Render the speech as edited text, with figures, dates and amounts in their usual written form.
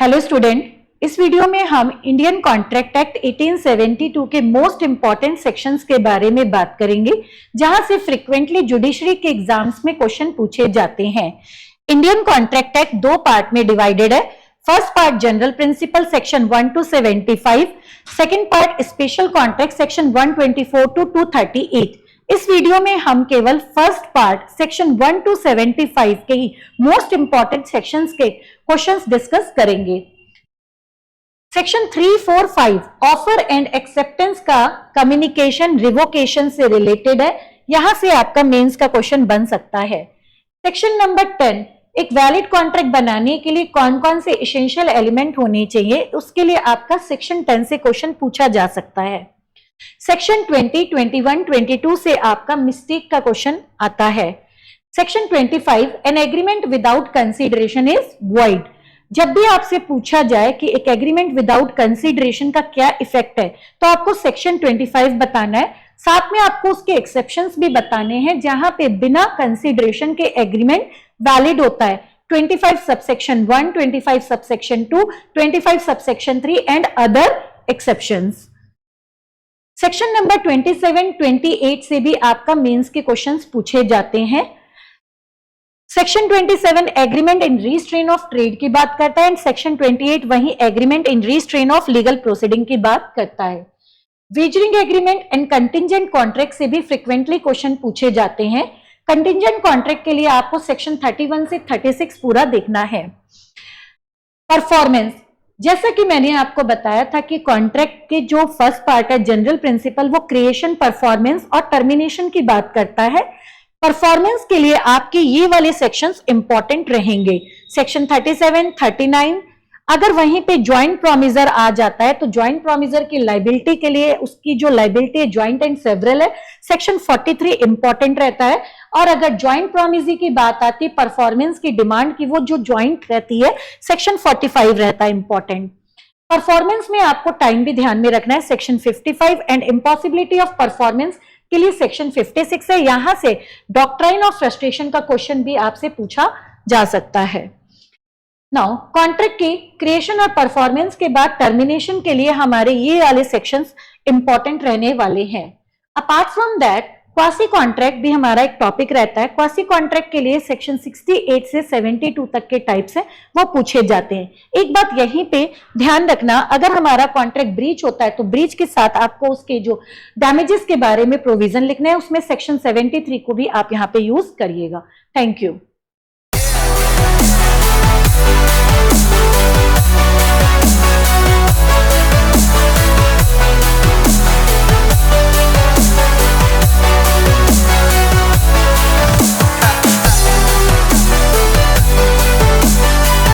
Hello student, इस video में हम इंडियन कॉन्ट्रैक्ट एक्ट 1872 के मोस्ट इंपॉर्टेंट सेक्शंस के बारे में बात करेंगे, जहां से फ्रीक्वेंटली जुडिशरी के एग्जाम्स में क्वेश्चन पूछे जाते हैं। इंडियन कॉन्ट्रैक्ट एक्ट दो पार्ट में डिवाइडेड है। First part general principle section 1 to 75, second part special contract section 124 to 238। इस वीडियो में हम केवल फर्स्ट पार्ट सेक्शन 1 to 75 के ही मोस्ट इंपॉर्टेंट सेक्शंस के क्वेश्चंस डिस्कस करेंगे। सेक्शन 345 ऑफर एंड एक्सेप्टेंस का कम्युनिकेशन रिवोकेशन से रिलेटेड है, यहां से आपका मेंस का क्वेश्चन बन सकता है। सेक्शन नंबर 10 एक वैलिड कॉन्ट्रैक्ट बनाने के लिए कौन कौन से एसेंशियल एलिमेंट होने चाहिए, उसके लिए आपका सेक्शन 10 से क्वेश्चन पूछा जा सकता है। सेक्शन 20, 21, 22 से आपका मिस्टेक का क्वेश्चन आता है। Section 25 an agreement without consideration is void. जब भी आपसे पूछा जाए कि एक एग्रीमेंट विदाउट कंसीडरेशन का क्या इफेक्ट है, तो आपको सेक्शन 25 बताना है। साथ में आपको उसके एक्सेप्शंस भी बताने हैं, जहां पे बिना कंसीडरेशन के एग्रीमेंट वैलिड होता है। 25 subsection 1, 25 subsection 2, 25 subsection 3 and other exceptions. Section number 27, 28 से भी आपका मेंस के क्वेश्चंस पूछे जाते हैं। Section 27 agreement in restrain of trade की बात करता है एंड सेक्शन 28 वही agreement in restrain of legal proceeding की बात करता है। Wagering agreement and contingent contract से भी फ्रीक्वेंटली क्वेश्चन पूछे जाते हैं। कंटिंजेंट कॉन्ट्रैक्ट के लिए आपको सेक्शन 31 से 36 पूरा देखना है। परफॉर्मेंस, जैसा कि मैंने आपको बताया था कि कॉन्ट्रैक्ट के जो फर्स्ट पार्ट है जनरल प्रिंसिपल, वो क्रिएशन, परफॉर्मेंस और टर्मिनेशन की बात करता है। परफॉर्मेंस के लिए आपके ये वाले सेक्शंस इंपॉर्टेंट रहेंगे, सेक्शन 37, 39। अगर वहीं पे ज्वाइंट प्रोमिजर आ जाता है तो ज्वाइंट प्रोमिजर की लाइबिलिटी के लिए उसकी जो लाइबिलिटी है ज्वाइंट एंड सेवरल है, सेक्शन 43 इंपॉर्टेंट रहता है। और अगर ज्वाइंट प्रोमिजी की बात आती है परफॉर्मेंस की डिमांड की, वो जो ज्वाइंट रहती है सेक्शन 45 रहता है इंपॉर्टेंट। परफॉर्मेंस में आपको टाइम भी ध्यान में रखना है, section 55 and impossibility of performance के लिए सेक्शन 56 है। यहां से डॉक्ट्राइन ऑफ फ्रस्ट्रेशन का क्वेश्चन भी आपसे पूछा जा सकता है। नाउ कॉन्ट्रैक्ट की क्रिएशन और परफॉर्मेंस के बाद टर्मिनेशन के लिए हमारे ये वाले सेक्शंस इंपॉर्टेंट रहने वाले हैं। Apart from that quasi contract भी हमारा एक टॉपिक रहता है। क्वासी कॉन्ट्रैक्ट के लिए सेक्शन 68 से 72 तक के टाइप्स हैं, वो पूछे जाते हैं। एक बात यहीं पे ध्यान रखना, अगर हमारा कॉन्ट्रैक्ट ब्रीच होता है तो ब्रीच के साथ आपको उसके जो डैमेजेस के बारे में प्रोविजन लिखना है, उसमें सेक्शन 73 को भी आप यहाँ पे यूज करिएगा। Thank you.